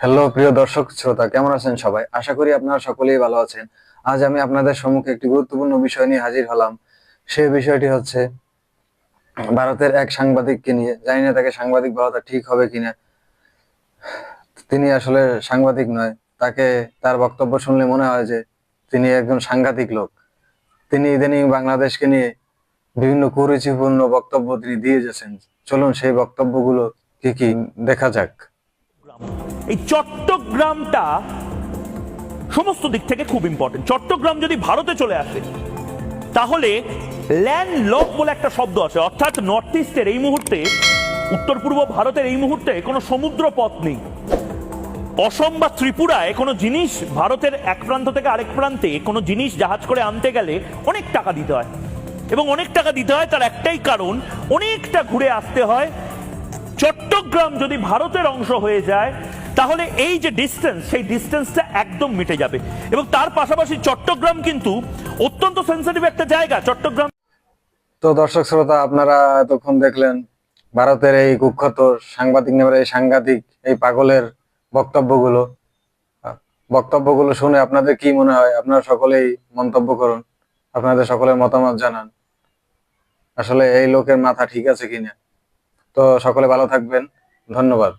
Hello প্রিয় দর্শক শ্রোতা, কেমন আছেন সবাই? আশা করি আপনারা সকলেই ভালো আছেন। আজ আমি আপনাদের সম্মুখে একটি গুরুত্বপূর্ণ বিষয় নিয়ে হাজির হলাম। সেই বিষয়টি হচ্ছে ভারতের এক সাংবাদিককে নিয়ে। জানি না তাকে সাংবাদিক বলাটা ঠিক হবে কিনা। তিনি আসলে সাংবাদিক নয়। তার বক্তব্য শুনলে মনে হয় যে তিনি একজন সাংঘাতিক লোক। তিনি ইদানিং বাংলাদেশকে নিয়ে বিভিন্ন কুরুচিপূর্ণ বক্তব্য তিনি দিয়ে যাচ্ছেন। চলুন সেই বক্তব্যগুলো কি কি দেখা যাক। এই চট্টগ্রামটা সমস্ত দিক থেকে খুব ইম্পর্টেন্ট। চট্টগ্রাম যদি ভারতে চলে আসে তাহলে ল্যান্ড লক বলে একটা শব্দ আছে, অর্থাৎ নর্থ ইস্টের এই মুহূর্তে, উত্তর পূর্ব ভারতের এই মুহূর্তে কোনো সমুদ্র পথ নেই। অসম বা ত্রিপুরায় কোনো জিনিস ভারতের এক প্রান্ত থেকে আরেক প্রান্তে কোনো জিনিস জাহাজ করে আনতে গেলে অনেক টাকা দিতে হয়, এবং অনেক টাকা দিতে হয় তার একটাই কারণ, অনেকটা ঘুরে আসতে হয়। চট্টগ্রাম যদি ভারতের অংশ হয়ে যায় তাহলে এই যে ডিস্টেন্স, সেই ডিস্টেন্সটা একদম মিটে যাবে। এবং তার পাশাপাশি চট্টগ্রাম কিন্তু অত্যন্ত সেন্সিটিভ একটা জায়গা। চট্টগ্রাম তো দর্শক শ্রোতা, আপনারা এতক্ষণ দেখলেন ভারতের এই কুখ্যাত সাংবাদিক নেবার এই সাংঘাতিক এই পাগলের বক্তব্যগুলো। বক্তব্যগুলো শুনে আপনাদের কি মনে হয়? আপনারা সকলেই মন্তব্য করুন, আপনাদের সকলের মতামত জানান। আসলে এই লোকের মাথা ঠিক আছে কিনা। তো সকলে ভালো থাকবেন, ধন্যবাদ।